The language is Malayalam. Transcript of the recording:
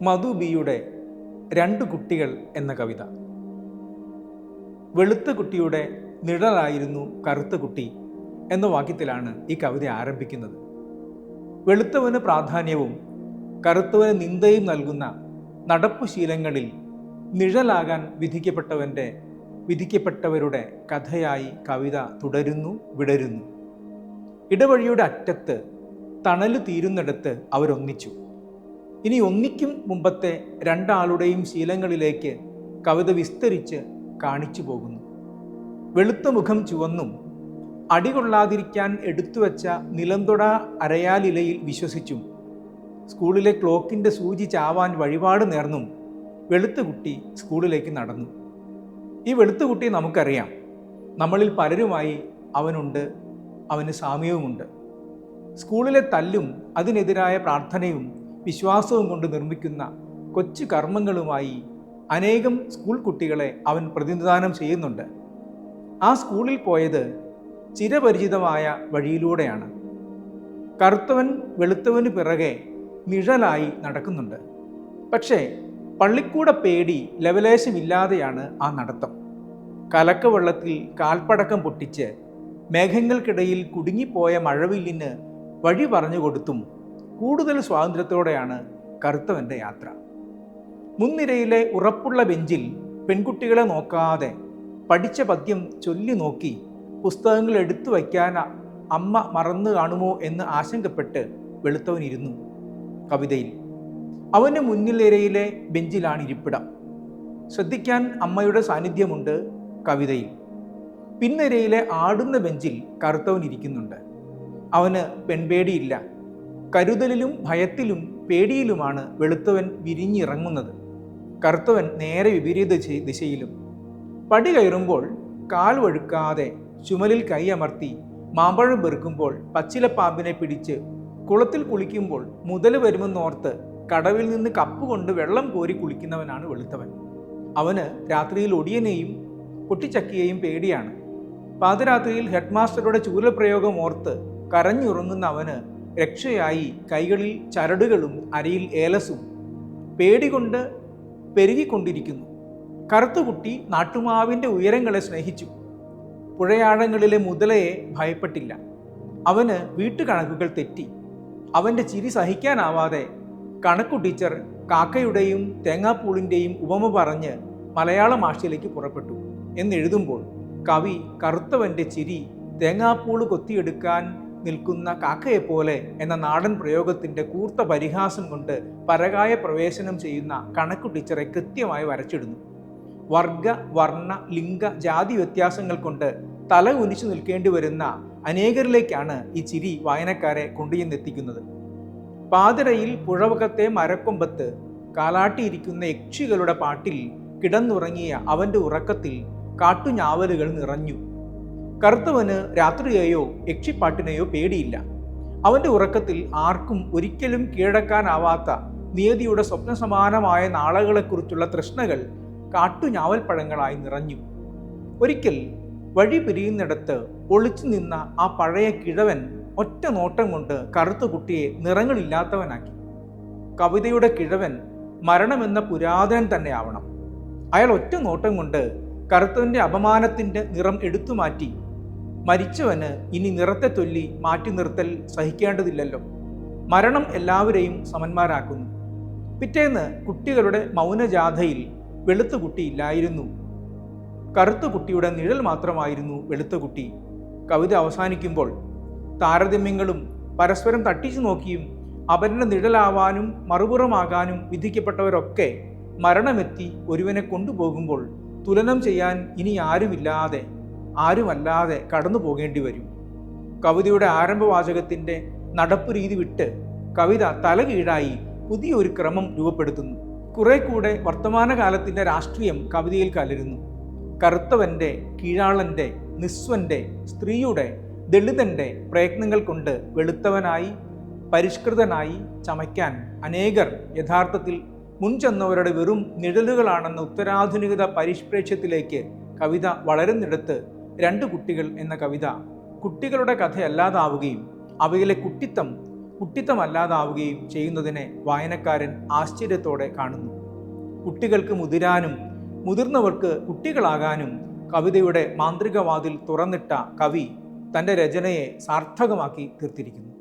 മധു ബിയുടെ രണ്ട് കുട്ടികൾ എന്ന കവിത. വെളുത്ത കുട്ടിയുടെ നിഴലായിരുന്നു കറുത്ത കുട്ടി എന്ന വാക്യത്തിലാണ് ഈ കവിത ആരംഭിക്കുന്നത്. വെളുത്തവന് പ്രാധാന്യവും കറുത്തവന് നിന്ദയും നൽകുന്ന നടപ്പുശീലങ്ങളിൽ നിഴലാകാൻ വിധിക്കപ്പെട്ടവരുടെ കഥയായി കവിത തുടരുന്നു, വിടരുന്നു. ഇടവഴിയുടെ അറ്റത്ത് തണല് തീരുന്നിടത്ത് അവരൊന്നിച്ചു. ഇനി ഒന്നിക്കും മുമ്പത്തെ രണ്ടാളുടെയും ശീലങ്ങളിലേക്ക് കവിത വിസ്തരിച്ച് കാണിച്ചു പോകുന്നു. വെളുത്ത മുഖം ചുവന്നും അടികൊള്ളാതിരിക്കാൻ എടുത്തുവെച്ച നിലംതൊട അരയാലിലയിൽ വിശ്വസിച്ചും സ്കൂളിലെ ക്ലോക്കിൻ്റെ സൂചി ചാവാൻ വഴിപാട് നേർന്നും വെളുത്ത കുട്ടി സ്കൂളിലേക്ക് നടന്നു. ഈ വെളുത്ത കുട്ടി നമുക്കറിയാം, നമ്മളിൽ പലരുമായി അവനുണ്ട്, അവന് സാമ്യവുമുണ്ട്. സ്കൂളിലെ തല്ലും അതിനെതിരായ പ്രാർത്ഥനയും വിശ്വാസവും കൊണ്ട് നിർമ്മിക്കുന്ന കൊച്ചു കർമ്മങ്ങളുമായി അനേകം സ്കൂൾ കുട്ടികളെ അവൻ പ്രതിനിധാനം ചെയ്യുന്നുണ്ട്. ആ സ്കൂളിൽ പോയത് ചിരപരിചിതമായ വഴിയിലൂടെയാണ്. കറുത്തവൻ വെളുത്തവന് പിറകെ നിഴലായി നടക്കുന്നുണ്ട്. പക്ഷേ പള്ളിക്കൂട പേടി ലവലേശമില്ലാതെയാണ് ആ നടത്തം. കലക്കവെള്ളത്തിൽ കാൽപ്പടക്കം പൊട്ടിച്ച് മേഘങ്ങൾക്കിടയിൽ കുടുങ്ങിപ്പോയ മഴവില്ലിന് വഴി പറഞ്ഞു കൊടുത്തും കൂടുതൽ സ്വാതന്ത്ര്യത്തോടെയാണ് കറുത്തവൻ്റെ യാത്ര. മുൻനിരയിലെ ഉറപ്പുള്ള ബെഞ്ചിൽ പെൺകുട്ടികളെ നോക്കാതെ പഠിച്ച പദ്യം ചൊല്ലി നോക്കി പുസ്തകങ്ങൾ എടുത്തു വയ്ക്കാൻ അമ്മ മറന്നു കാണുമോ എന്ന് ആശങ്കപ്പെട്ട് വെളുത്തവനിരുന്നു. കവിതയിൽ അവന് മുൻനിരയിലെ ബെഞ്ചിലാണ് ഇരിപ്പിടം. ശ്രദ്ധിക്കാൻ അമ്മയുടെ സാന്നിധ്യമുണ്ട് കവിതയിൽ. പിൻനിരയിലെ ആടുന്ന ബെഞ്ചിൽ കറുത്തവൻ ഇരിക്കുന്നുണ്ട്. അവന് പെൺപേടിയില്ല. കരുതലിലും ഭയത്തിലും പേടിയിലുമാണ് വെളുത്തവൻ വിരിഞ്ഞിറങ്ങുന്നത്. കറുത്തവൻ നേരെ വിപരീത ദിശയിലും. പടി കയറുമ്പോൾ കാൽ വഴുക്കാതെ ചുമലിൽ കൈയമർത്തി മാമ്പഴം പെറുക്കുമ്പോൾ പച്ചിലപ്പാമ്പിനെ പിടിച്ച് കുളത്തിൽ കുളിക്കുമ്പോൾ മുതൽ വരുമെന്നോർത്ത് കടവിൽ നിന്ന് കപ്പ് കൊണ്ട് വെള്ളം കോരി കുളിക്കുന്നവനാണ് വെളുത്തവൻ. അവന് രാത്രിയിൽ ഒടിയനെയും പൊട്ടിച്ചക്കിയെയും പേടിയാണ്. പാതിരാത്രിയിൽ ഹെഡ് മാസ്റ്ററുടെ ചൂരപ്രയോഗം ഓർത്ത് കരഞ്ഞുറങ്ങുന്ന അവന് രക്ഷയായി കൈകളിൽ ചരടുകളും അരയിൽ ഏലസും പേടികൊണ്ട് പെരുകിക്കൊണ്ടിരിക്കുന്നു. കറുത്തുകുട്ടി നാട്ടുമാവിൻ്റെ ഉയരങ്ങളെ സ്നേഹിച്ചു. പുഴയാഴങ്ങളിലെ മുതലയെ ഭയപ്പെട്ടില്ല. അവന് വീട്ടുകണക്കുകൾ തെറ്റി. അവൻ്റെ ചിരി സഹിക്കാനാവാതെ കണക്കു ടീച്ചർ കാക്കയുടെയും തേങ്ങാപ്പൂളിൻ്റെയും ഉപമ പറഞ്ഞ് മലയാള ഭാഷയിലേക്ക് പുറപ്പെട്ടു എന്നെഴുതുമ്പോൾ കവി കറുത്തവൻ്റെ ചിരി തേങ്ങാപ്പൂള് കൊത്തിയെടുക്കാൻ നിൽക്കുന്ന കാക്കയെപ്പോലെ എന്ന നാടൻ പ്രയോഗത്തിൻ്റെ കൂർത്ത പരിഹാസം കൊണ്ട് പരകായ പ്രവേശനം ചെയ്യുന്ന കണക്കു ടീച്ചറെ കൃത്യമായി വരച്ചിടുന്നു. വർഗ, വർണ്ണ, ലിംഗ, ജാതി വ്യത്യാസങ്ങൾ കൊണ്ട് തല ഉനിച്ചു നിൽക്കേണ്ടി വരുന്ന അനേകരിലേക്കാണ് ഈ ചിരി വായനക്കാരെ കൊണ്ടുചെന്നെത്തിക്കുന്നത്. പാതിരയിൽ പുഴവകത്തെ മരക്കൊമ്പത്ത് കാലാട്ടിയിരിക്കുന്ന യക്ഷികളുടെ പാട്ടിൽ കിടന്നുറങ്ങിയ അവൻ്റെ ഉറക്കത്തിൽ കാട്ടുഞാവലുകൾ നിറഞ്ഞു. കറുത്തവന് രാത്രിയെയോ യക്ഷിപ്പാട്ടിനെയോ പേടിയില്ല. അവൻ്റെ ഉറക്കത്തിൽ ആർക്കും ഒരിക്കലും കീഴടക്കാനാവാത്ത നിയതിയുടെ സ്വപ്നസമാനമായ നാളുകളെക്കുറിച്ചുള്ള തൃഷ്ണകൾ കാട്ടുഞാവൽപ്പഴങ്ങളായി നിറഞ്ഞു. ഒരിക്കൽ വഴി പിരിയുന്നിടത്ത് ഒളിച്ചു നിന്ന ആ പഴയ കിഴവൻ ഒറ്റ നോട്ടം കൊണ്ട് കറുത്ത കുട്ടിയെ നിറങ്ങളില്ലാത്തവനാക്കി. കവിതയുടെ കിഴവൻ മരണമെന്ന പുരാതനൻ തന്നെ ആവണം. അയാൾ ഒറ്റ നോട്ടം കൊണ്ട് കറുത്തവൻ്റെ അപമാനത്തിൻ്റെ നിറം എടുത്തുമാറ്റി. മരിച്ചവന് ഇനി നിറത്തെ ചൊല്ലി മാറ്റി നിർത്തൽ സഹിക്കേണ്ടതില്ലല്ലോ. മരണം എല്ലാവരെയും സമന്മാരാക്കുന്നു. പിറ്റേന്ന് കുട്ടികളുടെ മൗനജാഥയിൽ വെളുത്ത കുട്ടിയില്ലായിരുന്നു. കറുത്ത കുട്ടിയുടെ നിഴൽ മാത്രമായിരുന്നു വെളുത്ത കുട്ടി. കവിത അവസാനിക്കുമ്പോൾ താരതമ്യങ്ങളും പരസ്പരം തട്ടിച്ചു നോക്കിയും അവരുടെ നിഴലാവാനും മറുപുറമാകാനും വിധിക്കപ്പെട്ടവരൊക്കെ മരണമെത്തി ഒരുവനെ കൊണ്ടുപോകുമ്പോൾ തുലനം ചെയ്യാൻ ഇനി ആരുമല്ലാതെ കടന്നു പോകേണ്ടി വരും. കവിതയുടെ ആരംഭവാചകത്തിൻ്റെ നടപ്പ് രീതി വിട്ട് കവിത തലകീഴായി പുതിയൊരു ക്രമം രൂപപ്പെടുത്തുന്നു. കുറെ കൂടെ വർത്തമാനകാലത്തിൻ്റെ രാഷ്ട്രീയം കവിതയിൽ കലരുന്നു. കറുത്തവൻ്റെ, കീഴാളൻ്റെ, നിസ്വൻ്റെ, സ്ത്രീയുടെ, ദളിതൻ്റെ പ്രയത്നങ്ങൾ കൊണ്ട് വെളുത്തവനായി പരിഷ്കൃതനായി ചമയ്ക്കാൻ അനേകർ യഥാർത്ഥത്തിൽ മുൻചെന്നവരുടെ വെറും നിഴലുകളാണെന്ന ഉത്തരാധുനികത പരിഷ്പ്രേക്ഷ്യത്തിലേക്ക് കവിത വളരുന്നിടത്ത് രണ്ട് കുട്ടികൾ എന്ന കവിത കുട്ടികളുടെ കഥയല്ലാതാവുകയും അവയിലെ കുട്ടിത്തം കുട്ടിത്തമല്ലാതാവുകയും ചെയ്യുന്നതിനെ വായനക്കാരൻ ആശ്ചര്യത്തോടെ കാണുന്നു. കുട്ടികൾക്ക് മുതിരാനും മുതിർന്നവർക്ക് കുട്ടികളാകാനും കവിതയുടെ മാന്ത്രിക വാതിൽ തുറന്നിട്ട കവി തൻ്റെ രചനയെ സാർത്ഥകമാക്കി തീർത്തിരിക്കുന്നു.